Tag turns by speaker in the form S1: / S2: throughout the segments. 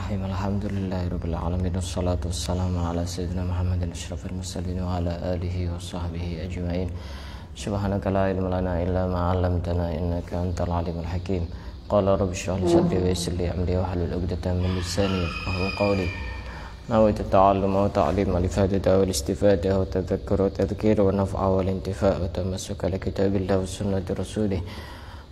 S1: Bismillahirrahmanirrahim. Alhamdulillahirabbil alamin wassalatu wassalamu ala sayyidina Muhammadin asyrafil mursalin wa ala alihi wa sahbihi ajmain. Subhanaka la ilma lana illa ma 'allamtana innaka antal alimul hakim. Qala rabbi shrah li sadri wa yassir li amri wahlul 'uqdatam min lisani yafqahu qawli. Nawaitu ta'alluma wa ta'lima li fadada wal istifada wa tadhakkura wa tadhkira wa naf'a wal intifa' wa tamassuka li kitabillahi wa sunnati rasulih.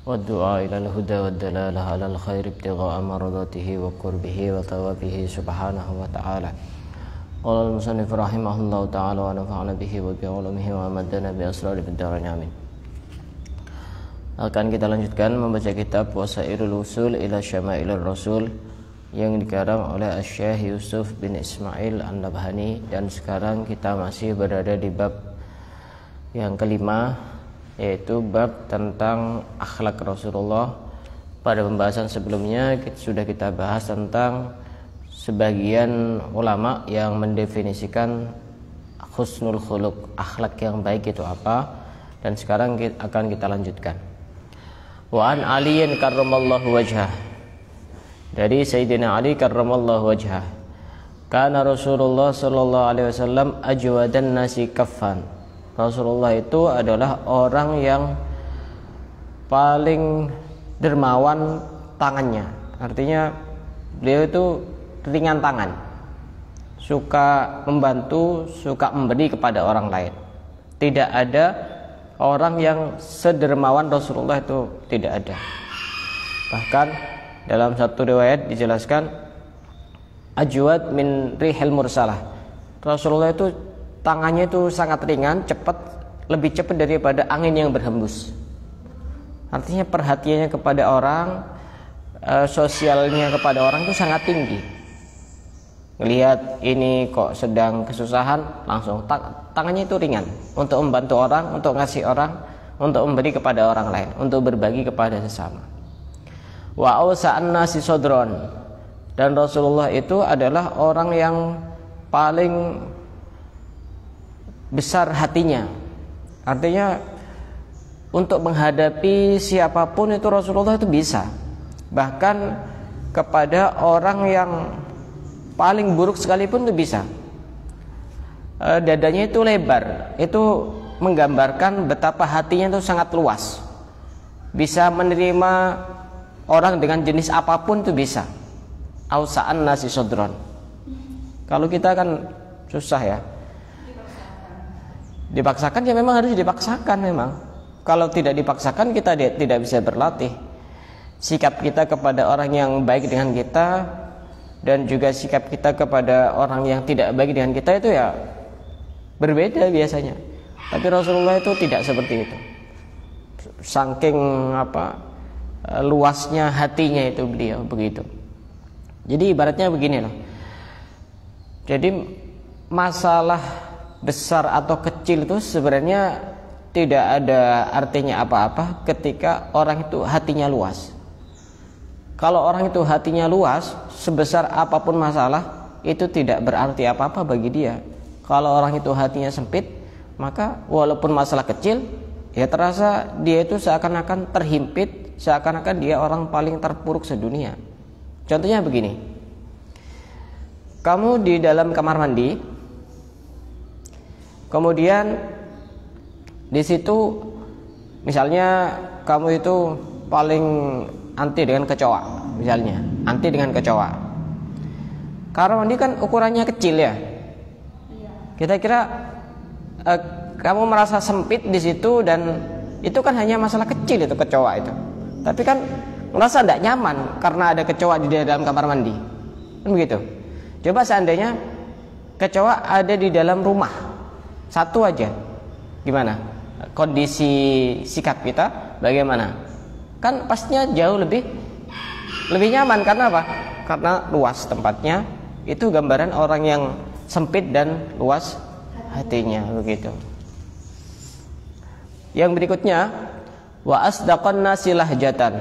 S1: والدعاء إلى الهدى والدلالة على الخير ابتغاء مرضاته وقربه وثوابه سبحانه وتعالى. قال المصنف رحمه الله تعالى ونفعنا به وبعلومه وأمدنا بأسراره في الدارين آمين. Akan kita lanjutkan membaca kitab Wasailul Usul ila Syama'ilur Rasul yang dikarang oleh Syekh Yusuf bin Ismail An-Nabhani, dan sekarang kita masih berada di bab yang kelima, yaitu bab tentang akhlak Rasulullah. Pada pembahasan sebelumnya sudah kita bahas tentang sebagian ulama yang mendefinisikan husnul khuluq, akhlak yang baik itu apa, dan sekarang akan kita lanjutkan. Wa an Aliyin karramallahu wajhah, dari Sayyidina Ali karramallahu wajhah, kana Rasulullah sallallahu alaihi wasallam ajwadan nasi kaffan. Rasulullah itu adalah orang yang paling dermawan tangannya. Artinya beliau itu ringan tangan, suka membantu, suka memberi kepada orang lain. Tidak ada orang yang sedermawan Rasulullah itu, tidak ada. Bahkan dalam satu riwayat dijelaskan ajwad min rihil mursalah. Rasulullah itu tangannya itu sangat ringan, cepat, lebih cepat daripada angin yang berhembus. Artinya perhatiannya kepada orang, sosialnya kepada orang itu sangat tinggi. Melihat ini kok sedang kesusahan, langsung tangannya itu ringan untuk membantu orang, untuk ngasih orang, untuk memberi kepada orang lain, untuk berbagi kepada sesama. Wa awsa'an nasi sodron, dan Rasulullah itu adalah orang yang paling besar hatinya. Artinya untuk menghadapi siapapun itu Rasulullah itu bisa. Bahkan kepada orang yang paling buruk sekalipun itu bisa. Dadanya itu lebar. Itu menggambarkan betapa hatinya itu sangat luas. Bisa menerima orang dengan jenis apapun itu bisa. Ausa'an nasi sodron. Kalau kita kan susah ya. Dipaksakan ya memang harus dipaksakan memang. Kalau tidak dipaksakan kita tidak bisa berlatih. Sikap kita kepada orang yang baik dengan kita dan juga sikap kita kepada orang yang tidak baik dengan kita itu ya berbeda biasanya. Tapi Rasulullah itu tidak seperti itu. Saking luasnya hatinya itu beliau begitu. Jadi ibaratnya begini loh. Jadi masalah besar atau kecil itu sebenarnya tidak ada artinya apa-apa ketika orang itu hatinya luas. Kalau orang itu hatinya luas, sebesar apapun masalah itu tidak berarti apa-apa bagi dia. Kalau orang itu hatinya sempit, maka walaupun masalah kecil, ya terasa dia itu seakan-akan terhimpit, seakan-akan dia orang paling terpuruk sedunia. Contohnya begini, kamu di dalam kamar mandi, kemudian di situ misalnya kamu itu paling anti dengan kecoa, misalnya anti dengan kecoa. Kamar mandi kan ukurannya kecil ya. Kira-kira kamu merasa sempit di situ, dan itu kan hanya masalah kecil itu kecoa itu. Tapi kan merasa tidak nyaman karena ada kecoa di dalam kamar mandi. Kan begitu. Coba seandainya kecoa ada di dalam rumah, satu aja, gimana kondisi sikap kita, bagaimana? Kan pastinya jauh lebih nyaman. Karena apa? Karena luas tempatnya. Itu gambaran orang yang sempit dan luas hatinya begitu. Yang berikutnya, wa asdaqan nasi lahjatan.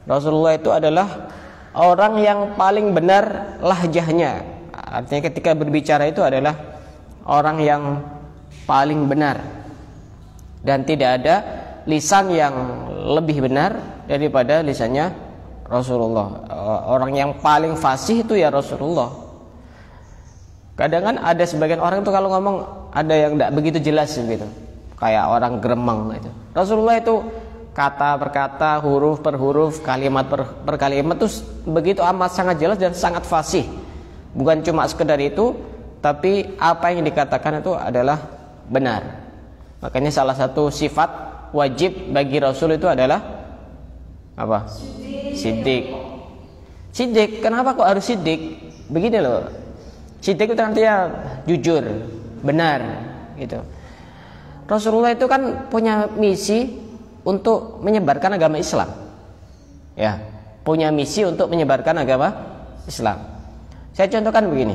S1: Rasulullah itu adalah orang yang paling benar lahjahnya. Artinya ketika berbicara itu adalah orang yang paling benar, dan tidak ada lisan yang lebih benar daripada lisannya Rasulullah. Orang yang paling fasih itu ya Rasulullah. Kadang kan ada sebagian orang itu kalau ngomong ada yang tidak begitu jelas gitu, kayak orang gremeng itu. Rasulullah itu kata per kata, huruf per huruf, kalimat per kalimat itu begitu amat sangat jelas dan sangat fasih. Bukan cuma sekedar itu, tapi apa yang dikatakan itu adalah benar. Makanya salah satu sifat wajib bagi Rasul itu adalah apa? Siddiq. Siddiq, kenapa kok harus siddiq? Begini loh. Siddiq itu artinya jujur, benar gitu. Rasulullah itu kan punya misi untuk menyebarkan agama Islam. Ya, punya misi untuk menyebarkan agama Islam. Saya contohkan begini.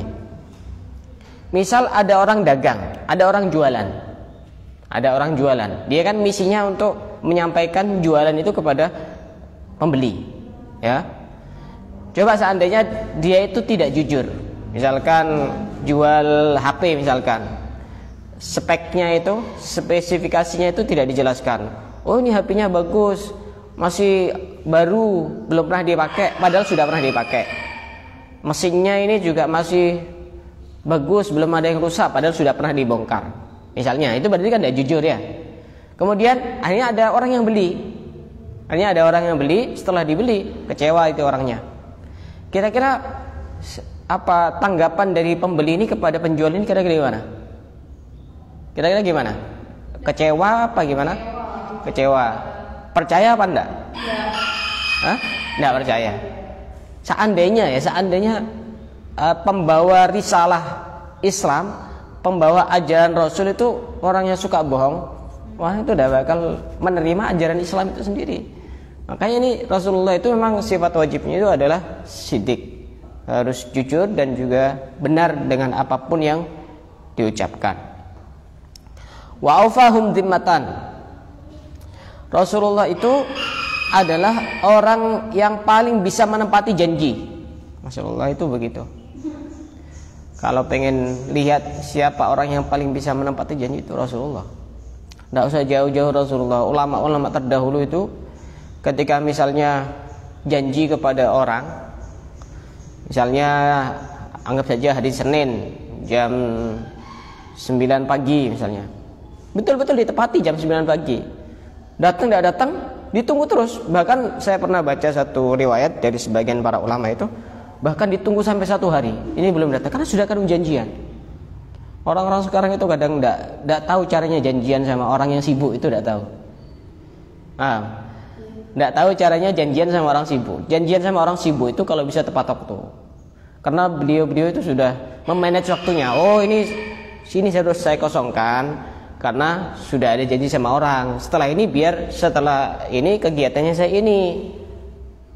S1: Misal ada orang dagang, ada orang jualan. Ada orang jualan. Dia kan misinya untuk menyampaikan jualan itu kepada pembeli. Ya. Coba seandainya dia itu tidak jujur. Misalkan jual HP misalkan. Speknya itu, spesifikasinya itu tidak dijelaskan. Oh, ini HP-nya bagus, masih baru, belum pernah dipakai, padahal sudah pernah dipakai. Mesinnya ini juga masih bagus, belum ada yang rusak, padahal sudah pernah dibongkar. Misalnya, itu berarti kan tidak jujur ya. Kemudian akhirnya ada orang yang beli. Setelah dibeli, kecewa itu orangnya. Kira-kira apa tanggapan dari pembeli ini kepada penjual ini kira-kira gimana? Kira-kira gimana? Kecewa apa gimana? Kecewa. Percaya apa enggak? Hah? Enggak percaya. Seandainya pembawa risalah Islam, pembawa ajaran Rasul itu orangnya suka bohong, wah itu udah bakal menerima ajaran Islam itu sendiri. Makanya ini Rasulullah itu memang sifat wajibnya itu adalah siddiq, harus jujur dan juga benar dengan apapun yang diucapkan. Wa aufahum dhimmatan. Rasulullah itu adalah orang yang paling bisa menepati janji. Rasulullah itu begitu. Kalau pengen lihat siapa orang yang paling bisa menepati janji itu Rasulullah. Tidak usah jauh-jauh Rasulullah. Ulama-ulama terdahulu itu ketika misalnya janji kepada orang, misalnya anggap saja hari Senin jam 9 pagi misalnya, betul-betul ditepati jam 9 pagi. Datang tidak datang ditunggu terus. Bahkan saya pernah baca satu riwayat dari sebagian para ulama itu, bahkan ditunggu sampai 1 hari ini belum datang karena sudah kadung janjian. Orang-orang sekarang itu kadang tidak tahu caranya janjian sama orang yang sibuk, itu tidak tahu. Tidak tahu caranya janjian sama orang sibuk. Janjian sama orang sibuk itu kalau bisa tepat waktu, karena beliau itu sudah memanage waktunya. Oh, ini sini harus saya kosongkan karena sudah ada janji sama orang. Setelah ini biar setelah ini kegiatannya saya ini.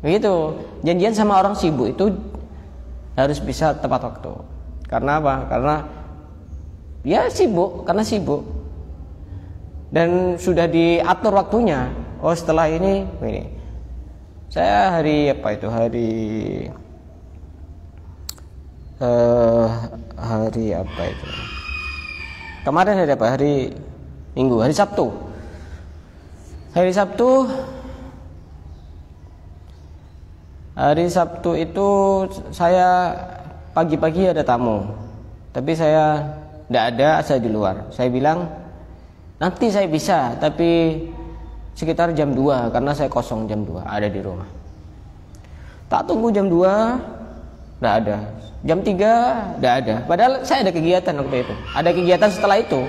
S1: Begitu. Janjian sama orang sibuk itu harus bisa tepat waktu. Karena apa? Karena ya sibuk, karena sibuk. Dan sudah diatur waktunya. Oh, setelah ini saya hari apa itu? Hari apa itu? Kemarin hari apa? Hari Minggu, hari Sabtu. Hari Sabtu itu saya pagi-pagi ada tamu. Tapi saya tidak ada, saya di luar. Saya bilang nanti saya bisa, tapi sekitar jam 2 karena saya kosong jam 2 ada di rumah. Tak tunggu jam 2 tidak ada, jam 3 tidak ada. Padahal saya ada kegiatan waktu itu. Ada kegiatan setelah itu.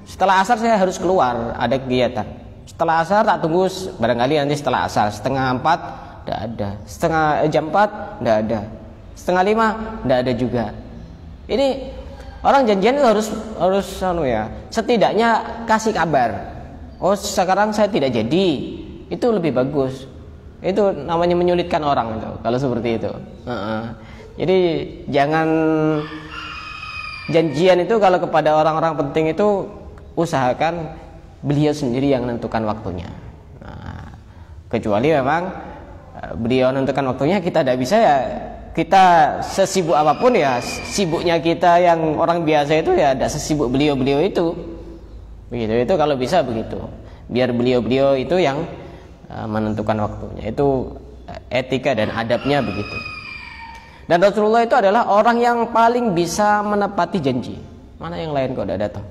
S1: Setelah asar saya harus keluar, ada kegiatan. Setelah asar tak tunggu, barangkali nanti setelah asar 3:30 tidak ada. Jam 4 tidak ada. 4:30 tidak ada juga. Ini orang janjian itu harus setidaknya kasih kabar. Oh, sekarang saya tidak jadi. Itu lebih bagus. Itu namanya menyulitkan orang itu kalau seperti itu. Jadi jangan janjian itu kalau kepada orang-orang penting itu usahakan beliau sendiri yang menentukan waktunya. Kecuali memang beliau menentukan waktunya, kita tidak bisa ya. Kita sesibuk apapun ya, sibuknya kita yang orang biasa itu ya tidak sesibuk beliau itu. Begitu, itu kalau bisa begitu. Biar beliau itu yang menentukan waktunya. Itu etika dan adabnya begitu. Dan Rasulullah itu adalah orang yang paling bisa menepati janji. Mana yang lain kok udah datang?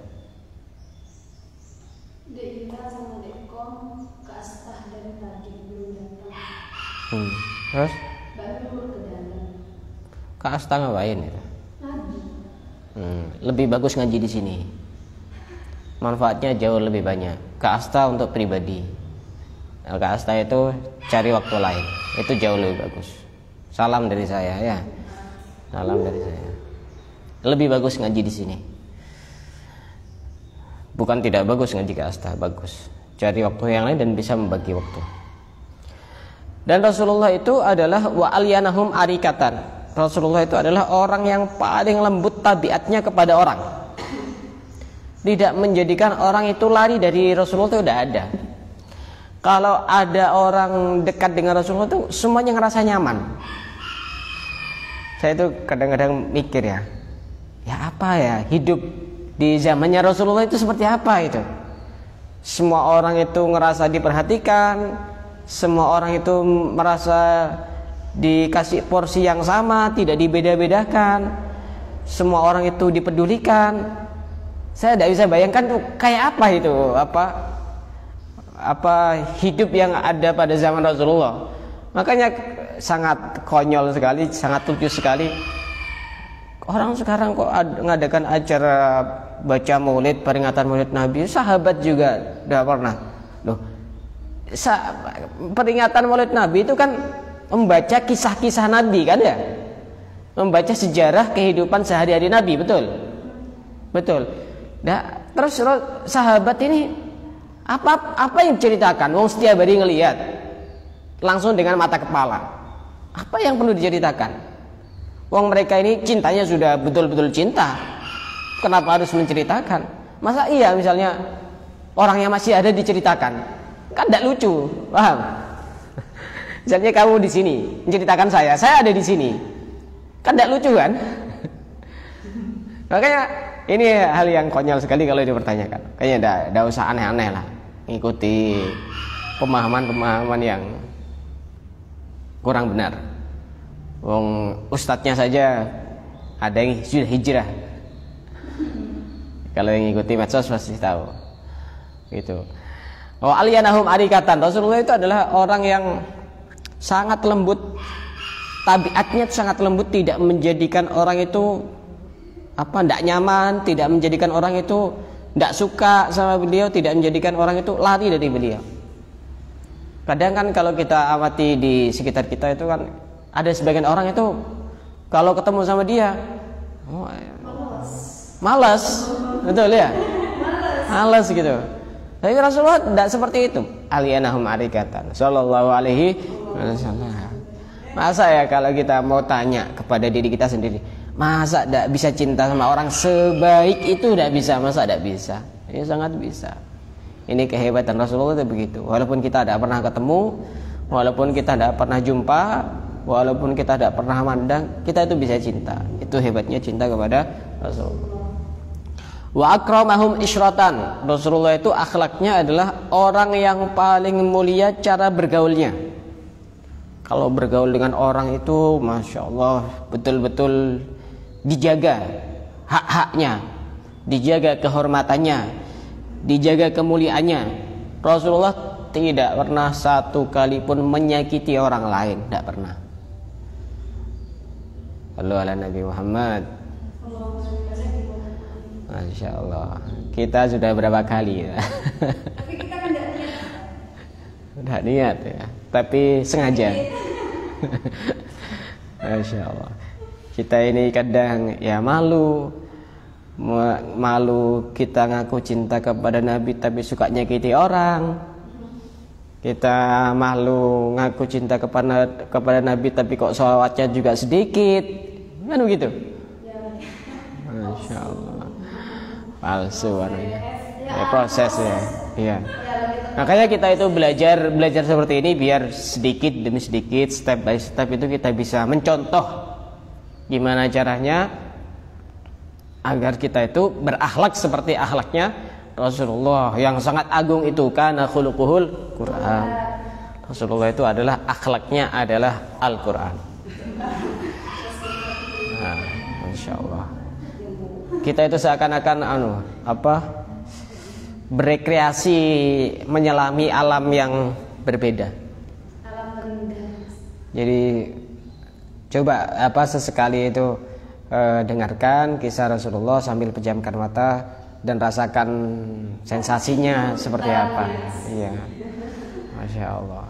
S1: Terus? Kak Asta ngapain itu? Lebih bagus ngaji di sini. Manfaatnya jauh lebih banyak. Kak Asta untuk pribadi. Kak Asta itu cari waktu lain. Itu jauh lebih bagus. Salam dari saya ya. Salam dari saya. Lebih bagus ngaji di sini. Bukan tidak bagus ngaji Kak Asta, bagus. Cari waktu yang lain dan bisa membagi waktu. Dan Rasulullah itu adalah wa alyanahum arikatan. Rasulullah itu adalah orang yang paling lembut tabiatnya kepada orang. Tidak menjadikan orang itu lari dari Rasulullah itu tidak ada. Kalau ada orang dekat dengan Rasulullah itu semuanya ngerasa nyaman. Saya itu kadang-kadang mikir ya apa ya hidup di zamannya Rasulullah itu seperti apa itu? Semua orang itu ngerasa diperhatikan, semua orang itu merasa dikasih porsi yang sama, tidak dibeda-bedakan, semua orang itu dipedulikan. Saya tidak bisa bayangkan tuh kayak apa itu, apa hidup yang ada pada zaman Rasulullah. Makanya sangat konyol sekali, sangat lucu sekali. Orang sekarang kok ngadakan acara baca maulid, peringatan maulid Nabi, sahabat juga tidak pernah. Loh, peringatan maulid Nabi itu kan membaca kisah-kisah Nabi kan ya, membaca sejarah kehidupan sehari-hari Nabi, betul, betul. Nah, terus sahabat ini apa yang diceritakan? Wong setiap hari ngelihat langsung dengan mata kepala. Apa yang perlu diceritakan? Wong mereka ini cintanya sudah betul-betul cinta. Kenapa harus menceritakan? Masa iya misalnya orang yang masih ada diceritakan? Kan tidak lucu, paham? Misalnya kamu di sini menceritakan saya ada di sini, kan tidak lucu kan? Makanya ini hal yang konyol sekali kalau dipertanyakan. Kayaknya tidak usah aneh-aneh lah, ngikuti pemahaman-pemahaman yang kurang benar. Wong ustadznya saja ada yang sudah hijrah. Kalau yang ngikuti medsos pasti tahu. Gitu. Oh, alyanahum arikatan. Rasulullah itu adalah orang yang sangat lembut, tabiatnya sangat lembut, tidak menjadikan orang itu tidak nyaman, tidak menjadikan orang itu tidak suka sama beliau, tidak menjadikan orang itu lari dari beliau. Kadang kan kalau kita amati di sekitar kita itu kan ada sebagian orang itu kalau ketemu sama dia malas, betul ya, malas gitu. Tapi Rasulullah tidak seperti itu. Alyanahum arikatan sallallahu alaihi wasallam. Masa ya kalau kita mau tanya kepada diri kita sendiri, masa tidak bisa cinta sama orang sebaik itu? Tidak bisa. Masa tidak bisa? Ini sangat bisa. Ini kehebatan Rasulullah itu begitu. Walaupun kita tidak pernah ketemu, walaupun kita tidak pernah jumpa, walaupun kita tidak pernah mandang, kita itu bisa cinta. Itu hebatnya cinta kepada Rasulullah. Wa akramahum isyratan. Rasulullah itu akhlaknya adalah orang yang paling mulia cara bergaulnya. Kalau bergaul dengan orang itu Masya Allah betul-betul dijaga hak-haknya, dijaga kehormatannya, dijaga kemuliaannya. Rasulullah tidak pernah satu kali pun menyakiti orang lain, tidak pernah. Sallu ala Nabi Muhammad. Masya Allah. Kita sudah berapa kali ya?
S2: Tapi kita kan
S1: tidak niat ya, tapi sengaja. Masya Allah. Kita ini kadang ya malu kita ngaku cinta kepada Nabi tapi suka nyakiti orang. Kita malu ngaku cinta kepada Nabi tapi kok sholawatnya juga sedikit, kan begitu? Masya Allah. Palsu warnanya. Ya, proses ya. Iya. Makanya kita itu belajar seperti ini biar sedikit demi sedikit, step by step itu kita bisa mencontoh gimana caranya agar kita itu berakhlak seperti akhlaknya Rasulullah yang sangat agung itu, kana khuluquhul Quran. Rasulullah itu adalah akhlaknya adalah Al-Quran. Nah, Masya Allah. Kita itu seakan-akan berekreasi menyelami alam yang berbeda. Jadi coba sesekali itu dengarkan kisah Rasulullah sambil pejamkan mata dan rasakan sensasinya seperti apa. Iya, Masya Allah.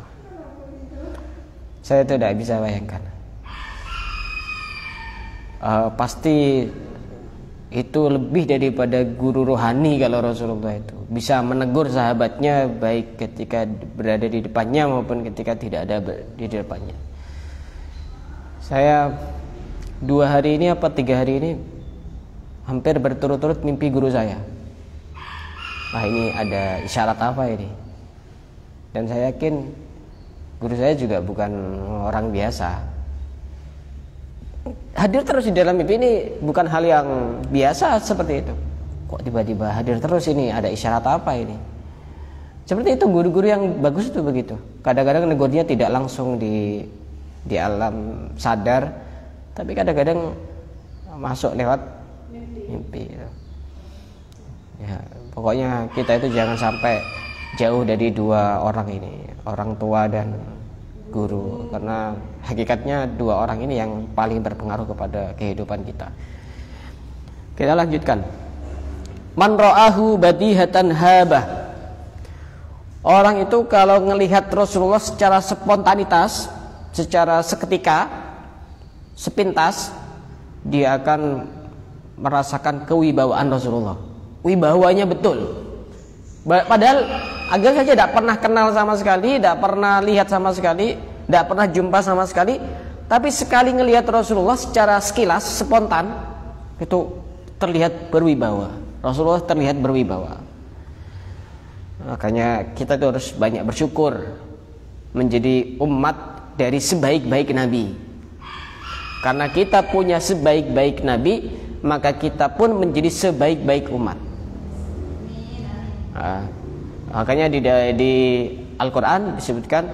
S1: Saya tidak bisa bayangkan. Pasti itu lebih daripada guru rohani kalau Rasulullah itu bisa menegur sahabatnya baik ketika berada di depannya maupun ketika tidak ada di depannya. Saya 2 hari ini 3 hari ini hampir berturut-turut mimpi guru saya. Ini ada isyarat apa ini? Dan saya yakin guru saya juga bukan orang biasa. Hadir terus di dalam mimpi ini bukan hal yang biasa seperti itu. Kok tiba-tiba hadir terus ini, ada isyarat apa ini? Seperti itu, guru-guru yang bagus itu begitu. Kadang-kadang negurnya tidak langsung di alam sadar, tapi kadang-kadang masuk lewat mimpi. Ya, pokoknya kita itu jangan sampai jauh dari 2 orang ini, orang tua dan guru, karena hakikatnya 2 orang ini yang paling berpengaruh kepada kehidupan kita. Kita lanjutkan. Man ra'ahu badihatan habah. Orang itu kalau melihat Rasulullah secara spontanitas, secara seketika, sepintas, dia akan merasakan kewibawaan Rasulullah. Wibawanya betul. Padahal agar saja tidak pernah kenal sama sekali, tidak pernah lihat sama sekali, tidak pernah jumpa sama sekali, tapi sekali ngelihat Rasulullah secara sekilas, spontan, itu terlihat berwibawa. Rasulullah terlihat berwibawa. Makanya kita itu harus banyak bersyukur menjadi umat dari sebaik-baik Nabi. Karena kita punya sebaik-baik Nabi, maka kita pun menjadi sebaik-baik umat. Makanya di Al-Quran disebutkan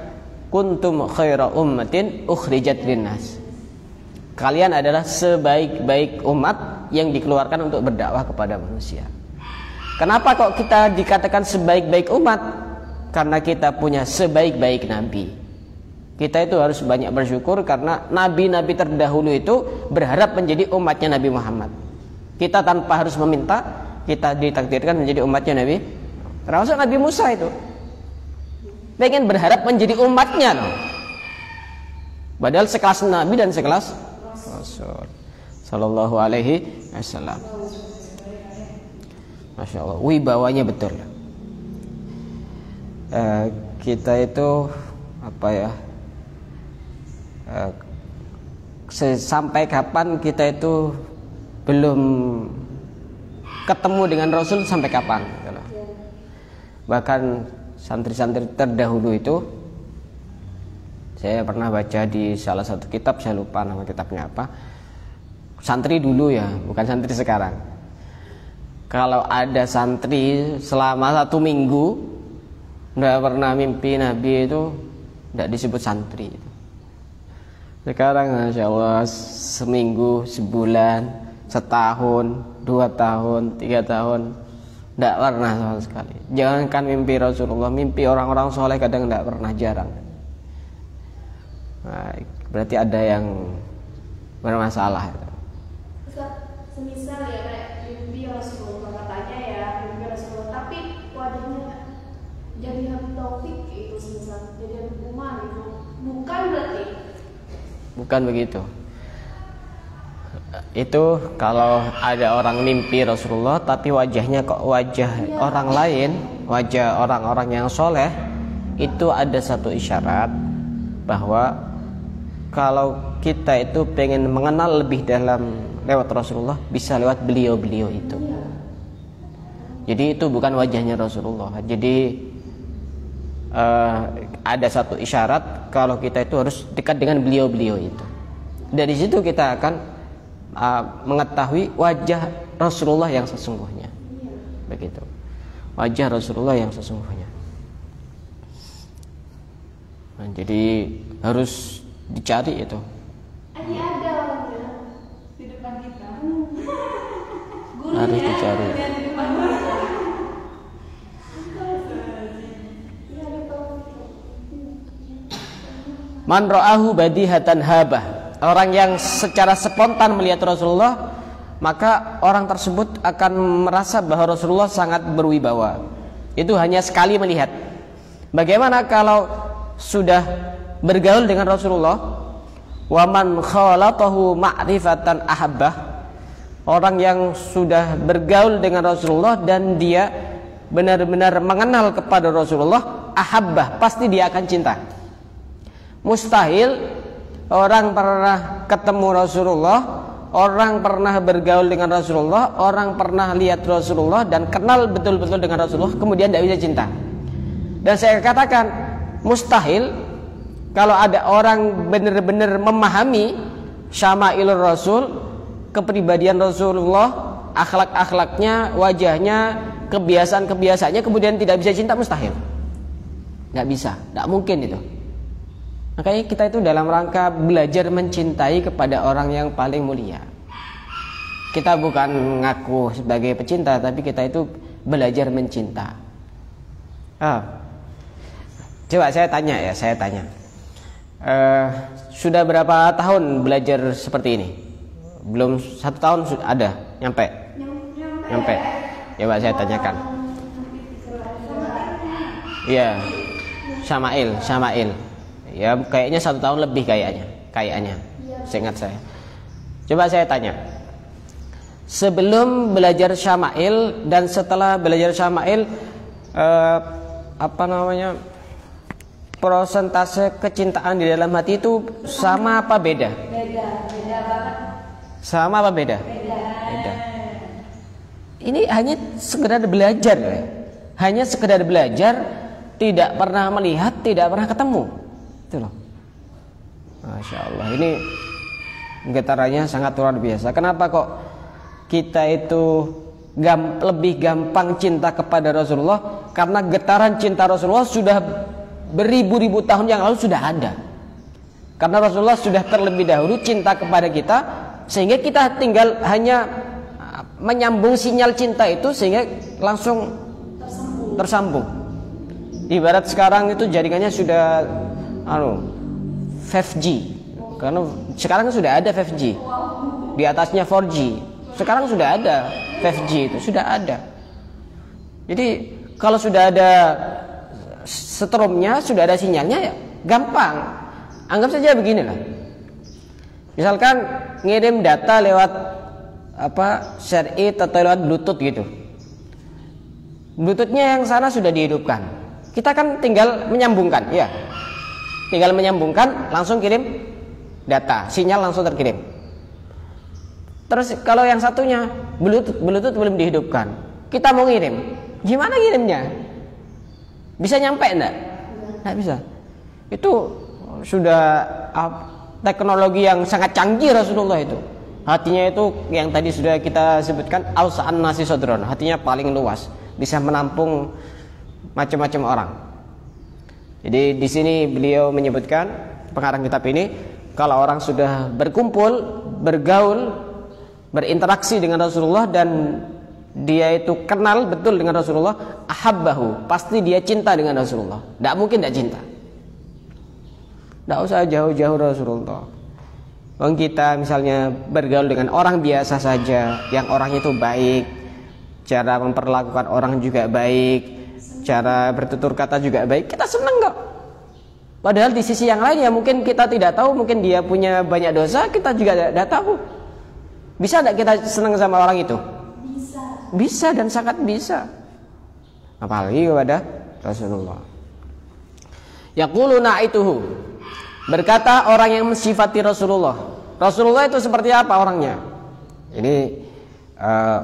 S1: kuntum khaira ummatin ukhrijat linnas. Kalian adalah sebaik-baik umat yang dikeluarkan untuk berdakwah kepada manusia. Kenapa kok kita dikatakan sebaik-baik umat? Karena kita punya sebaik-baik nabi. Kita itu harus banyak bersyukur karena nabi-nabi terdahulu itu berharap menjadi umatnya Nabi Muhammad. Kita tanpa harus meminta, kita ditakdirkan menjadi umatnya Nabi. Termasuk Nabi Musa itu pengen berharap menjadi umatnya loh. Padahal sekelas Nabi dan sekelas Rasul Sallallahu alaihi wasallam. Masya Allah, wibawanya betul. Kita itu sampai kapan kita itu belum ketemu dengan Rasul, sampai kapan? Bahkan santri-santri terdahulu itu, saya pernah baca di salah satu kitab, saya lupa nama kitabnya apa. Santri dulu ya, bukan santri sekarang. Kalau ada santri selama 1 minggu tidak pernah mimpi Nabi, itu tidak disebut santri. Sekarang Masya Allah, seminggu, sebulan, setahun, 2 tahun, 3 tahun, tidak pernah sama sekali. Jangankan mimpi Rasulullah, mimpi orang-orang soleh kadang tidak pernah, jarang. Nah, berarti ada yang bermasalah.
S2: Ustaz, semisal ya kayak mimpi Rasulullah, katanya ya mimpi Rasulullah, tapi wajahnya jadi Habib Taufik itu, semisal jadi Habib Umar itu, bukan berarti?
S1: Bukan begitu. Itu kalau ada orang mimpi Rasulullah tapi wajahnya kok wajah orang lain, wajah orang-orang yang soleh, itu ada satu isyarat bahwa kalau kita itu pengen mengenal lebih dalam lewat Rasulullah, bisa lewat beliau-beliau itu. Jadi itu bukan wajahnya Rasulullah. Jadi ada satu isyarat kalau kita itu harus dekat dengan beliau-beliau itu. Dari situ kita akan mengetahui wajah Rasulullah yang sesungguhnya. Begitu. Wajah Rasulullah yang sesungguhnya. Nah, jadi harus dicari itu.
S2: Ini ada orangnya di depan kita.
S1: Harus dicari.
S2: Di depan kita.
S1: Man ra'ahu badihatan habah. Orang yang secara spontan melihat Rasulullah, maka orang tersebut akan merasa bahwa Rasulullah sangat berwibawa. Itu hanya sekali melihat. Bagaimana kalau sudah bergaul dengan Rasulullah? Wa man khalatahu ma'rifatan ahabbah. Orang yang sudah bergaul dengan Rasulullah dan dia benar-benar mengenal kepada Rasulullah, ahabbah, pasti dia akan cinta. Mustahil orang pernah ketemu Rasulullah, orang pernah bergaul dengan Rasulullah, orang pernah lihat Rasulullah dan kenal betul-betul dengan Rasulullah, kemudian tidak bisa cinta. Dan saya katakan mustahil kalau ada orang benar-benar memahami syama'ilur Rasul, kepribadian Rasulullah, akhlak-akhlaknya, wajahnya, kebiasaan-kebiasaannya, kemudian tidak bisa cinta, mustahil. Nggak bisa, nggak mungkin itu. Makanya kita itu dalam rangka belajar mencintai kepada orang yang paling mulia. Kita bukan ngaku sebagai pecinta, tapi kita itu belajar mencinta. Coba saya tanya. Sudah berapa tahun belajar seperti ini? Belum 1 tahun sudah ada? Nyampe? Coba saya tanyakan. Iya, Syama'il. Ya kayaknya 1 tahun lebih kayaknya. Seingat saya. Coba saya tanya. Sebelum belajar Syama'il dan setelah belajar Syama'il, persentase kecintaan di dalam hati itu sama apa beda? Beda banget. Sama apa beda? Beda. Ini hanya sekedar belajar, hanya sekedar belajar, tidak pernah melihat, tidak pernah ketemu. Itu loh. Masya Allah, ini getarannya sangat luar biasa. Kenapa kok kita itu lebih gampang cinta kepada Rasulullah? Karena getaran cinta Rasulullah sudah beribu-ribu tahun yang lalu sudah ada. Karena Rasulullah sudah terlebih dahulu cinta kepada kita, sehingga kita tinggal hanya menyambung sinyal cinta itu sehingga langsung tersambung. Ibarat sekarang itu jaringannya sudah 5G, karena sekarang sudah ada 5G, di atasnya 4G, sekarang sudah ada 5G, itu sudah ada. Jadi kalau sudah ada setrumnya, sudah ada sinyalnya, ya gampang. Anggap saja beginilah, misalkan ngirim data lewat share it atau lewat Bluetooth gitu. Bluetoothnya yang sana sudah dihidupkan, kita kan tinggal menyambungkan, ya. Tinggal menyambungkan, langsung kirim data, sinyal langsung terkirim. Terus kalau yang satunya Bluetooth belum dihidupkan, kita mau ngirim, gimana ngirimnya? Bisa nyampe enggak? Nggak bisa. Itu sudah teknologi yang sangat canggih Rasulullah itu. Hatinya itu yang tadi sudah kita sebutkan, ausa'an nasi sodron, hatinya paling luas, bisa menampung macam-macam orang. Jadi di sini beliau menyebutkan, pengarang kitab ini, kalau orang sudah berkumpul, bergaul, berinteraksi dengan Rasulullah dan dia itu kenal betul dengan Rasulullah, ahabbahu, pasti dia cinta dengan Rasulullah. Tidak mungkin tidak cinta. Tidak usah jauh-jauh Rasulullah. Orang kita misalnya bergaul dengan orang biasa saja, yang orangnya itu baik, cara memperlakukan orang juga baik, cara bertutur kata juga baik, kita senang kok. Padahal di sisi yang lain ya mungkin kita tidak tahu, mungkin dia punya banyak dosa, kita juga tidak tahu. Bisa tidak kita senang sama orang itu? Bisa dan sangat bisa. Apalagi kepada Rasulullah. Yaqulu na'ituhu, berkata orang yang mensifati Rasulullah. Rasulullah itu seperti apa orangnya? Ini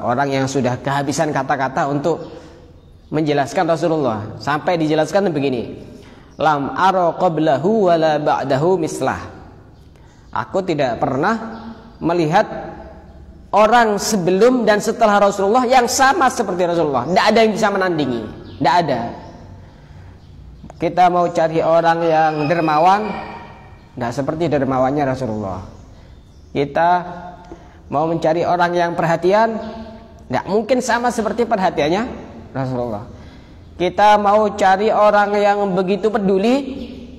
S1: orang yang sudah kehabisan kata-kata untuk menjelaskan Rasulullah, sampai dijelaskan begini, lam ara qablahu wala ba'dahu mislah. Aku tidak pernah melihat orang sebelum dan setelah Rasulullah yang sama seperti Rasulullah. Tidak ada yang bisa menandingi, tidak ada.
S3: Kita mau cari orang yang dermawan, tidak seperti dermawannya Rasulullah. Kita mau mencari orang yang perhatian, tidak mungkin sama seperti perhatiannya Rasulullah. Kita mau cari orang yang begitu peduli,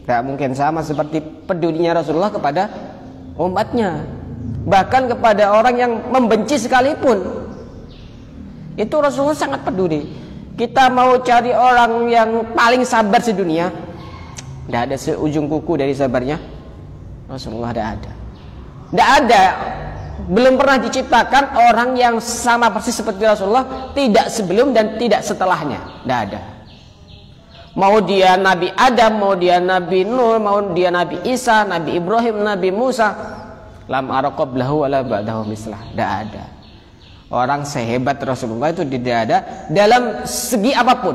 S3: tidak mungkin sama seperti pedulinya Rasulullah kepada umatnya. Bahkan kepada orang yang membenci sekalipun, itu Rasulullah sangat peduli. Kita mau cari orang yang paling sabar sedunia, tidak ada seujung kuku dari sabarnya Rasulullah, tidak ada. Tidak ada, belum pernah diciptakan orang yang sama persis seperti Rasulullah, tidak sebelum dan tidak setelahnya, tidak ada. Mau dia Nabi Adam, mau dia Nabi Nuh, mau dia Nabi Isa, Nabi Ibrahim, Nabi Musa, lam ara qablahu wala ba'dahu mislah, tidak ada. Orang sehebat Rasulullah itu tidak ada dalam segi apapun,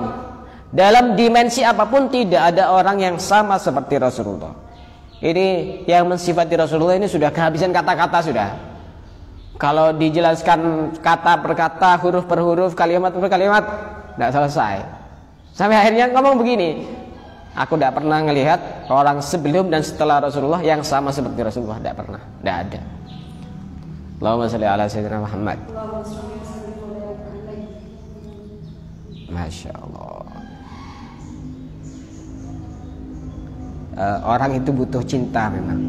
S3: dalam dimensi apapun, tidak ada orang yang sama seperti Rasulullah. Ini yang mensifati Rasulullah ini sudah kehabisan kata-kata sudah. Kalau dijelaskan kata per kata, huruf per huruf, kalimat per kalimat, tidak selesai. Sampai akhirnya ngomong begini, aku tidak pernah melihat orang sebelum dan setelah Rasulullah yang sama seperti Rasulullah, tidak pernah, tidak ada. Allahumma sholli ala sayyidina Muhammad. Masya Allah. Orang itu butuh cinta memang.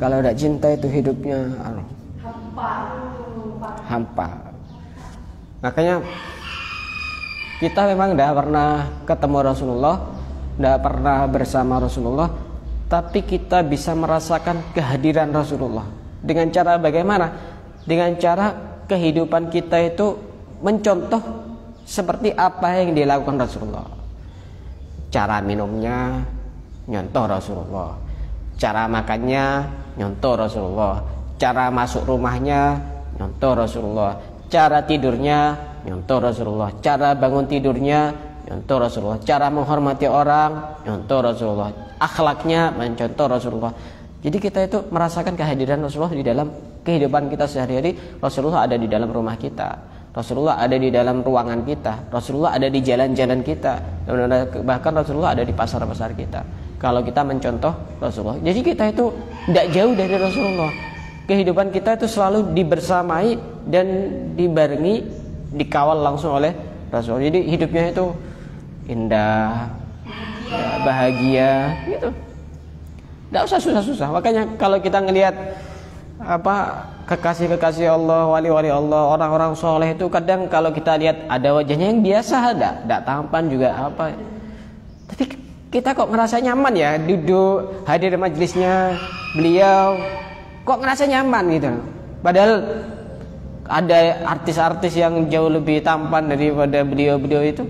S3: Kalau tidak cinta itu hidupnya hampa. Makanya kita memang tidak pernah ketemu Rasulullah, tidak pernah bersama Rasulullah, tapi kita bisa merasakan kehadiran Rasulullah. Dengan cara bagaimana? Dengan cara kehidupan kita itu mencontoh seperti apa yang dilakukan Rasulullah. Cara minumnya nyontoh Rasulullah, cara makannya nyontoh Rasulullah, cara masuk rumahnya nyontoh Rasulullah, cara tidurnya nyontoh Rasulullah, cara bangun tidurnya nyontoh Rasulullah, cara menghormati orang nyontoh Rasulullah, akhlaknya mencontoh Rasulullah. Jadi kita itu merasakan kehadiran Rasulullah di dalam kehidupan kita sehari-hari. Rasulullah ada di dalam rumah kita, Rasulullah ada di dalam ruangan kita, Rasulullah ada di jalan-jalan kita, bahkan Rasulullah ada di pasar-pasar kita. Kalau kita mencontoh Rasulullah, jadi kita itu tidak jauh dari Rasulullah. Kehidupan kita itu selalu dibersamai dan dibarengi, dikawal langsung oleh Rasulullah. Jadi hidupnya itu indah, bahagia gitu. Tidak usah susah-susah. Makanya kalau kita ngelihat kekasih-kekasih Allah, wali-wali Allah, orang-orang soleh itu kadang kalau kita lihat ada wajahnya yang biasa, tidak tampan juga apa. Tapi kita kok ngerasa nyaman ya duduk hadir di majelisnya beliau, kok ngerasa nyaman gitu. Padahal ada artis-artis yang jauh lebih tampan daripada beliau-beliau itu.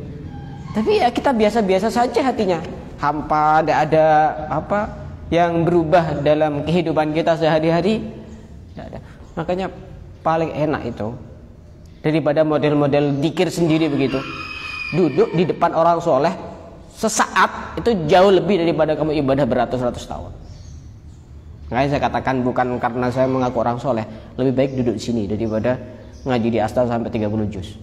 S3: Tapi ya kita biasa-biasa saja hatinya, hampa, tidak ada yang berubah dalam kehidupan kita sehari-hari. Makanya paling enak itu daripada model-model dikir sendiri begitu, duduk di depan orang soleh sesaat itu jauh lebih daripada kamu ibadah beratus-ratus tahun. Makanya saya katakan bukan karena saya mengaku orang soleh, lebih baik duduk di sini daripada ngaji di Asta sampai 30 juz.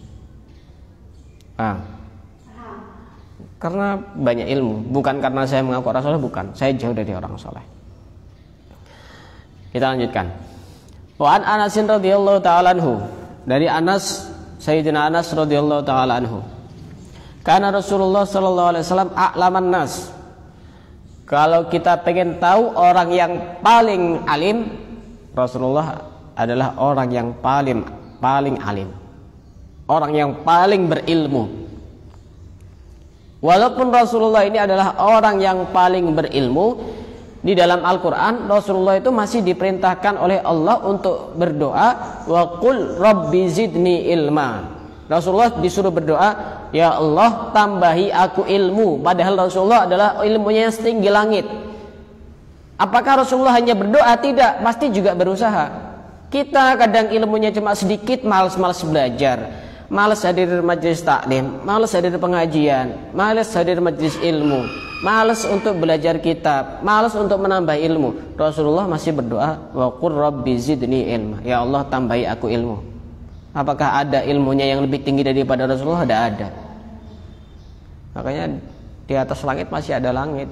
S3: Karena banyak ilmu, bukan karena saya mengaku orang soleh, bukan. Saya jauh dari orang soleh. Kita lanjutkan. Wa an Anas radhiyallahu ta'ala anhu. Dari Anas, Sayyidina Anas radhiyallahu ta'ala anhu. Karena Rasulullah sallallahu alaihi wasallam a'laman nas. Kalau kita pengen tahu orang yang paling alim, Rasulullah adalah orang yang paling alim. Orang yang paling berilmu. Walaupun Rasulullah ini adalah orang yang paling berilmu, di dalam Al-Quran Rasulullah itu masih diperintahkan oleh Allah untuk berdoa, wa qul rabbi zidni ilma. Rasulullah disuruh berdoa, ya Allah tambahi aku ilmu. Padahal Rasulullah adalah ilmunya yang setinggi langit. Apakah Rasulullah hanya berdoa? Tidak, pasti juga berusaha. Kita kadang ilmunya cuma sedikit, malas-malas belajar, malas hadir majelis taklim, malas hadir pengajian, malas hadir majelis ilmu, malas untuk belajar kitab, malas untuk menambah ilmu. Rasulullah masih berdoa, wa qur rabbi zidni ilma. Ya Allah tambahi aku ilmu. Apakah ada ilmunya yang lebih tinggi daripada Rasulullah? Tidak ada. Makanya Di atas langit masih ada langit.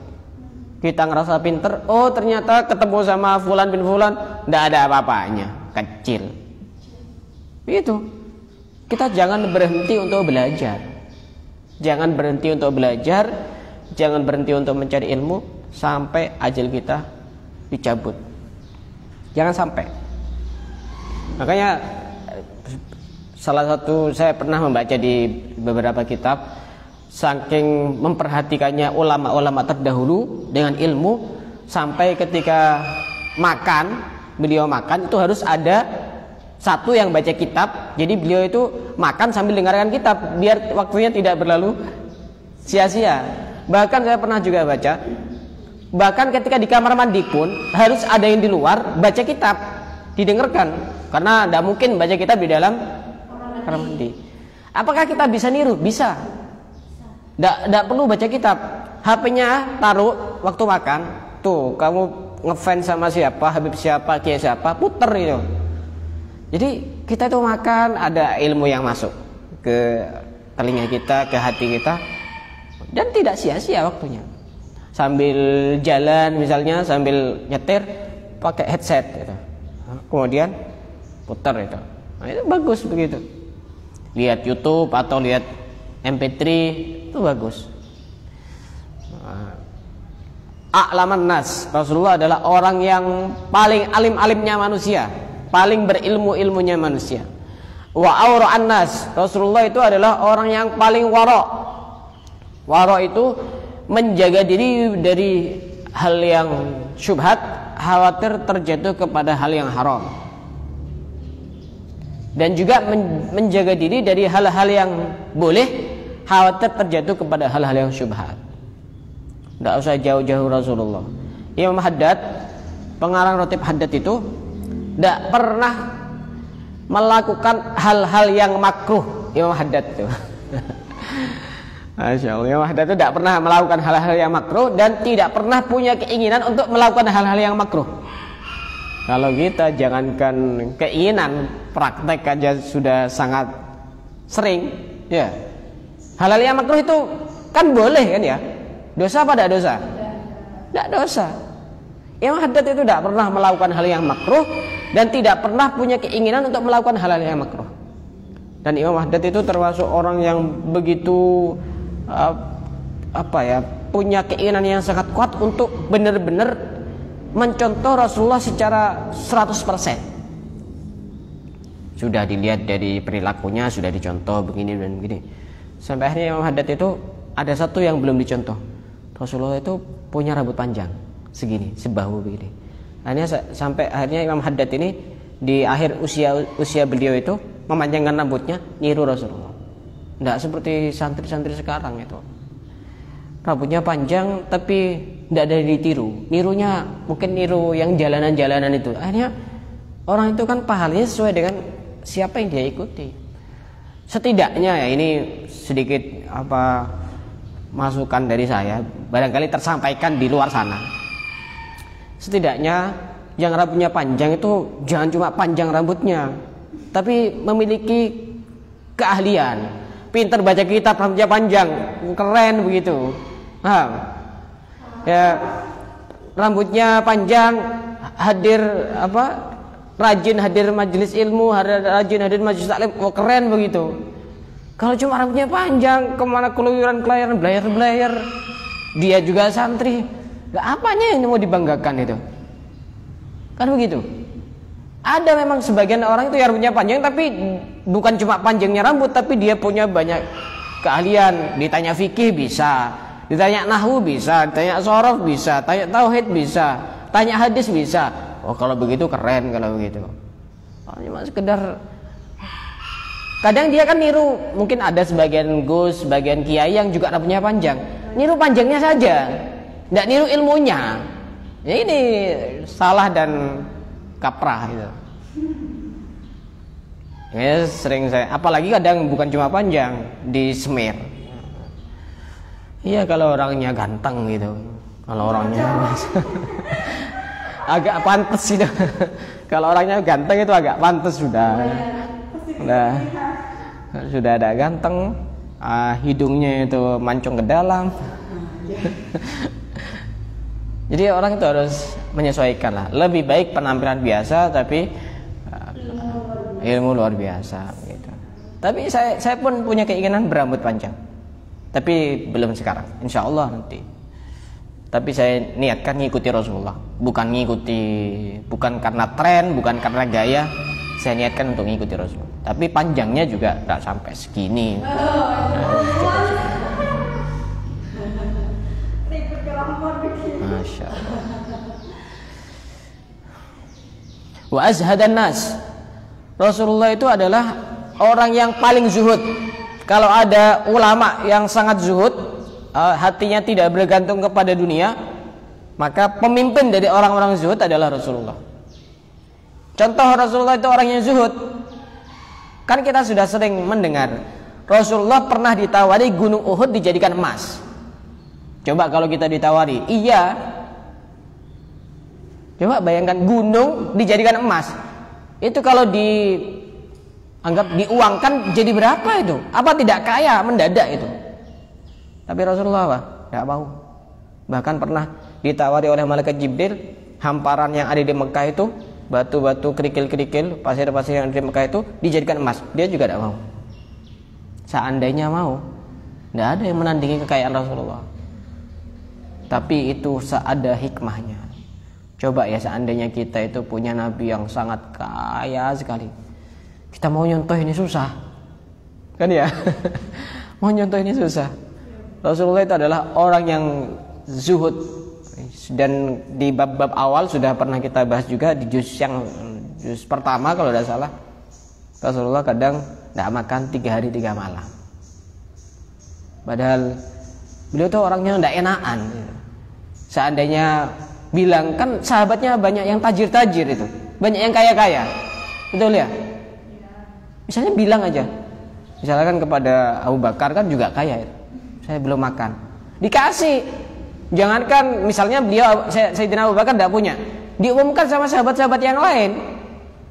S3: Kita ngerasa pinter, oh ternyata ketemu sama fulan bin fulan tidak ada apa-apanya, kecil. Itu. Kita jangan berhenti untuk belajar. Jangan berhenti untuk belajar, jangan berhenti untuk mencari ilmu sampai ajal kita dicabut. Jangan sampai. Makanya salah satu saya pernah membaca di beberapa kitab, saking memperhatikannya ulama-ulama terdahulu dengan ilmu, sampai ketika makan, beliau makan itu harus ada satu yang baca kitab. Jadi beliau itu makan sambil dengarkan kitab biar waktunya tidak berlalu sia-sia. Bahkan saya pernah juga baca, bahkan ketika di kamar mandi pun harus ada yang di luar baca kitab, didengarkan, karena tidak mungkin baca kitab di dalam kamar mandi. Apakah kita bisa niru? Bisa. Tidak perlu baca kitab. HP-nya taruh waktu makan. Tuh, kamu ngefans sama siapa, Habib siapa, Kiai siapa, puter itu. Jadi kita itu makan, ada ilmu yang masuk ke telinga kita, ke hati kita, dan tidak sia-sia waktunya. Sambil jalan misalnya, sambil nyetir, pakai headset gitu. Kemudian puter itu. Nah, itu bagus begitu. Lihat YouTube atau lihat MP3 itu bagus. A'laman nas, Rasulullah adalah orang yang paling alim-alimnya manusia, paling berilmu-ilmunya manusia. Wa aura'an nas, Rasulullah itu adalah orang yang paling wara'. Wara' itu menjaga diri dari hal yang syubhat, khawatir terjatuh kepada hal yang haram. Dan juga menjaga diri dari hal-hal yang boleh, khawatir terjatuh kepada hal-hal yang syubhat. Tidak usah jauh-jauh Rasulullah. Imam Haddad, pengarang Rotib Haddad itu tidak pernah melakukan hal-hal yang makruh. Imam Haddad itu Masya Allah, Imam Haddad itu tidak pernah melakukan hal-hal yang makruh dan tidak pernah punya keinginan untuk melakukan hal-hal yang makruh. Kalau kita jangankan keinginan, praktek aja sudah sangat sering. Ya, hal-hal yang makruh itu kan boleh kan ya? Dosa apa tidak dosa? Tidak dosa. Imam Haddad itu tidak pernah melakukan hal yang makruh dan tidak pernah punya keinginan untuk melakukan hal-hal yang makruh. Dan Imam Haddad itu termasuk orang yang begitu punya keinginan yang sangat kuat untuk benar-benar mencontoh Rasulullah secara 100%. Sudah dilihat dari perilakunya, sudah dicontoh begini dan begini. Sampai akhirnya Imam Haddad itu ada satu yang belum dicontoh. Rasulullah itu punya rambut panjang segini, sebahu begini. Sampai akhirnya Imam Haddad ini di akhir usia beliau itu memanjangkan rambutnya, niru Rasulullah. Tidak seperti santri-santri sekarang itu. Rambutnya panjang tapi tidak ada ditiru. Nirunya mungkin niru yang jalanan-jalanan itu. Akhirnya orang itu kan pahalanya sesuai dengan siapa yang dia ikuti. Setidaknya ya, ini sedikit masukan dari saya, barangkali tersampaikan di luar sana. Setidaknya yang rambutnya panjang itu jangan cuma panjang rambutnya, tapi memiliki keahlian, pintar baca kitab, rambutnya panjang, keren begitu. Ya, rambutnya panjang, rajin hadir majelis ilmu, rajin hadir majelis taklim, keren begitu. Kalau cuma rambutnya panjang, kemana keluyuran-keluyuran, belayar-belayar, dia juga santri, gak apanya yang mau dibanggakan itu. Kan begitu. Ada memang sebagian orang itu yang rambutnya panjang, tapi bukan cuma panjangnya rambut, tapi dia punya banyak keahlian. Ditanya fikih bisa, ditanya nahwu bisa, ditanya sorof bisa, tanya tauhid bisa, tanya hadis bisa. Oh kalau begitu keren kalau begitu. Cuma sekedar, kadang dia kan niru, mungkin ada sebagian gus, sebagian kiai yang juga rambutnya panjang, niru panjangnya saja, tidak niru ilmunya. Ya ini salah dan kaprah gitu. Ya sering saya, apalagi kadang bukan cuma panjang, disemir. Iya kalau orangnya ganteng gitu, kalau orangnya agak pantas gitu. Kalau orangnya ganteng itu agak pantas sudah ada ganteng, hidungnya itu mancung ke dalam, Jadi orang itu harus menyesuaikan lah. Lebih baik penampilan biasa tapi ilmu luar biasa gitu. Tapi saya pun punya keinginan berambut panjang. Tapi belum sekarang. Insya Allah nanti. Tapi saya niatkan ngikuti Rasulullah. Bukan karena tren, bukan karena gaya. Saya niatkan untuk ngikuti Rasul. Tapi panjangnya juga tidak sampai segini. Masya Allah. Wa azhadan nas. Rasulullah itu adalah orang yang paling zuhud. Kalau ada ulama yang sangat zuhud, hatinya tidak bergantung kepada dunia, maka pemimpin dari orang-orang zuhud adalah Rasulullah. Contoh Rasulullah itu orang yang zuhud. Kan kita sudah sering mendengar Rasulullah pernah ditawari gunung Uhud dijadikan emas. Coba kalau kita ditawari, iya. Coba bayangkan gunung dijadikan emas. Itu kalau diuangkan jadi berapa itu? Apa tidak kaya mendadak itu? Tapi Rasulullah apa? Tidak mau. Bahkan pernah ditawari oleh malaikat Jibril, hamparan yang ada di Mekah itu, batu-batu kerikil-kerikil, pasir-pasir yang ada di Mekah itu dijadikan emas. Dia juga tidak mau. Seandainya mau, tidak ada yang menandingi kekayaan Rasulullah. Tapi itu seada hikmahnya. Coba ya seandainya kita itu punya nabi yang sangat kaya sekali, kita mau nyontoh ini susah, kan ya? Mau nyontoh ini susah. Rasulullah itu adalah orang yang zuhud. Dan di bab-bab awal sudah pernah kita bahas juga di juz pertama kalau tidak salah. Rasulullah kadang tidak makan 3 hari 3 malam. Padahal beliau tuh orangnya tidak enakan. Seandainya bilang, kan sahabatnya banyak yang tajir-tajir itu, banyak yang kaya-kaya, betul ya? Misalnya bilang aja, misalkan kepada Abu Bakar kan juga kaya, saya belum makan, dikasih. Jangankan misalnya beliau, Sayyidina Abu Bakar tidak punya, diumumkan sama sahabat-sahabat yang lain.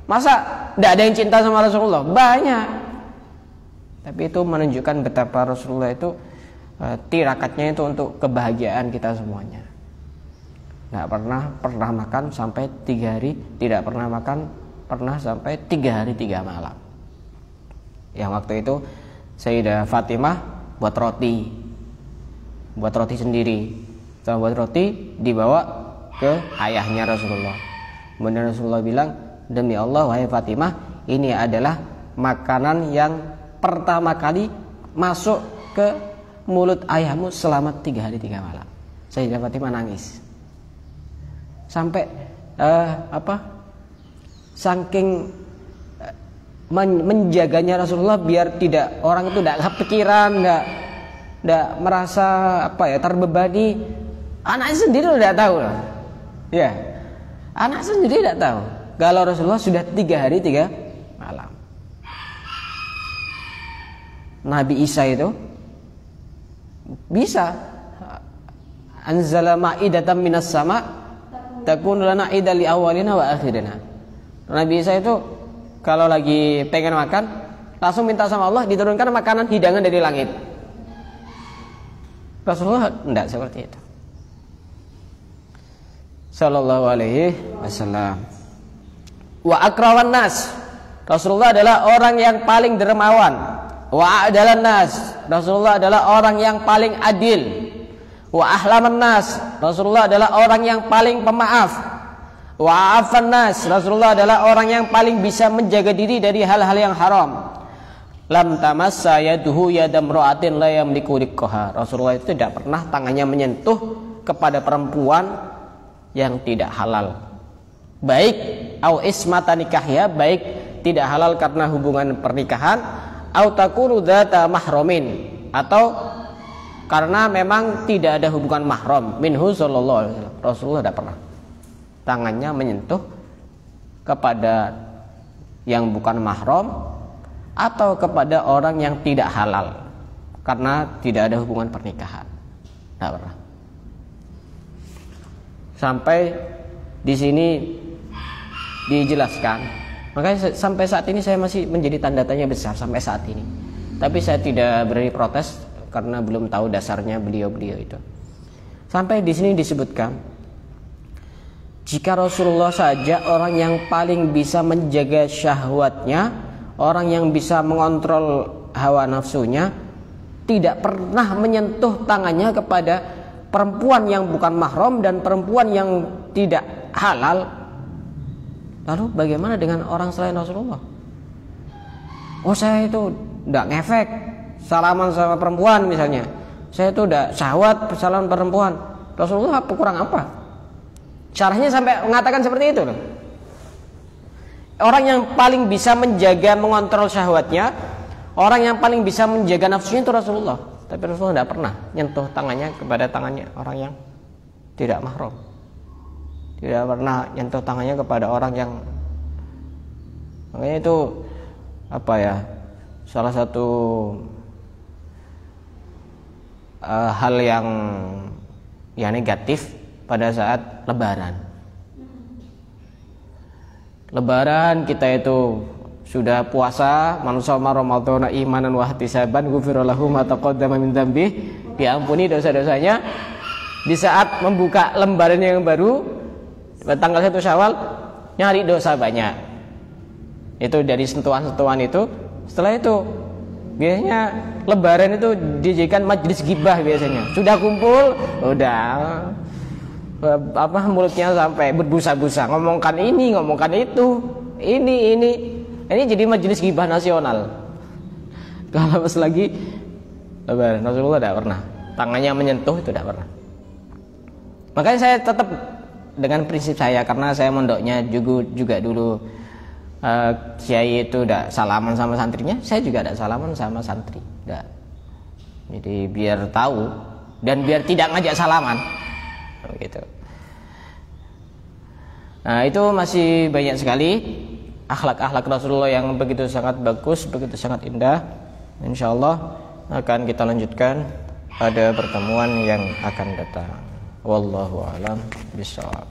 S3: Masa tidak ada yang cinta sama Rasulullah? Banyak. Tapi itu menunjukkan betapa Rasulullah itu tirakatnya itu untuk kebahagiaan kita semuanya. Tidak pernah makan sampai 3 hari, tidak pernah makan sampai 3 hari 3 malam. Yang waktu itu Sayyidah Fatimah buat roti sendiri. Setelah buat roti dibawa ke ayahnya Rasulullah. Kemudian Rasulullah bilang, demi Allah wahai Fatimah, ini adalah makanan yang pertama kali masuk ke mulut ayahmu selama 3 hari 3 malam. Sayyidah Fatimah nangis. Sampai saking menjaganya Rasulullah biar orang itu tidak kepikiran, tidak merasa terbebani. Anaknya sendiri tidak tahu lah. Ya, anak sendiri tidak tahu kalau Rasulullah sudah 3 hari 3 malam. Nabi Isa itu bisa anzala ma'idatan minas sama' takun lana ida li awalina wa akhirina. Nabi Isa itu kalau lagi pengen makan langsung minta sama Allah diturunkan makanan hidangan dari langit. Rasulullah tidak seperti itu. Sallallahu alaihi wasallam. Wa akraman nas. Rasulullah adalah orang yang paling dermawan. Wa adalan nas. Rasulullah adalah orang yang paling adil. Wa ahlaman nas. Rasulullah adalah orang yang paling pemaaf. Wa afan nas. Rasulullah adalah orang yang paling bisa menjaga diri dari hal-hal yang haram. Lam tamassa yaduhu yadam ra'atin la yamliku riqqaha. Rasulullah itu tidak pernah tangannya menyentuh kepada perempuan yang tidak halal. Baik au ismata nikahya, baik tidak halal karena hubungan pernikahan, au takunu dzata mahramin, atau karena memang tidak ada hubungan mahram. Minhu sallallahu alaihi wasallam. Rasulullah tidak pernah tangannya menyentuh kepada yang bukan mahram atau kepada orang yang tidak halal karena tidak ada hubungan pernikahan. Tidak pernah. Sampai di sini dijelaskan. Makanya sampai saat ini saya masih menjadi tanda tanya besar sampai saat ini. Tapi saya tidak berani protes karena belum tahu dasarnya beliau-beliau itu. Sampai di sini disebutkan, jika Rasulullah saja orang yang paling bisa menjaga syahwatnya, orang yang bisa mengontrol hawa nafsunya, tidak pernah menyentuh tangannya kepada perempuan yang bukan mahram dan perempuan yang tidak halal. Lalu bagaimana dengan orang selain Rasulullah? Oh, saya itu tidak ngefek salaman sama perempuan misalnya. Saya itu tidak syahwat salaman perempuan. Rasulullah kurang apa? Syarahnya sampai mengatakan seperti itu loh. Orang yang paling bisa menjaga mengontrol syahwatnya, orang yang paling bisa menjaga nafsunya itu Rasulullah. Tapi Rasulullah tidak pernah nyentuh tangannya kepada tangannya orang yang tidak mahram. Tidak pernah nyentuh tangannya kepada orang yang, makanya itu apa ya, salah satu hal yang negatif pada saat Lebaran. Lebaran kita itu sudah puasa, man shoma ramadhana imanan wa ihtisaban ghufira lahu ma taqaddama min dzambi, diampuni dosa-dosanya. Di saat membuka lembaran yang baru tanggal 1 Syawal, nyari dosa banyak. Itu dari sentuhan-sentuhan itu. Setelah itu biasanya Lebaran itu dijadikan majelis gibah biasanya. Sudah kumpul, udah mulutnya sampai berbusa-busa, ngomongkan ini, ngomongkan itu, ini jadi majelis gibah nasional. Kalau pas lagi Lebaran, Rasulullah tidak pernah tangannya menyentuh, itu tidak pernah. Makanya saya tetap dengan prinsip saya, karena saya mondoknya juga dulu kiai itu tidak salaman sama santrinya, saya juga tidak salaman sama santri, tidak. Jadi biar tahu dan biar tidak ngajak salaman, gitu. Nah, itu masih banyak sekali akhlak-akhlak Rasulullah yang begitu sangat bagus, begitu sangat indah. Insyaallah akan kita lanjutkan pada pertemuan yang akan datang. Wallahu a'lam bishawab.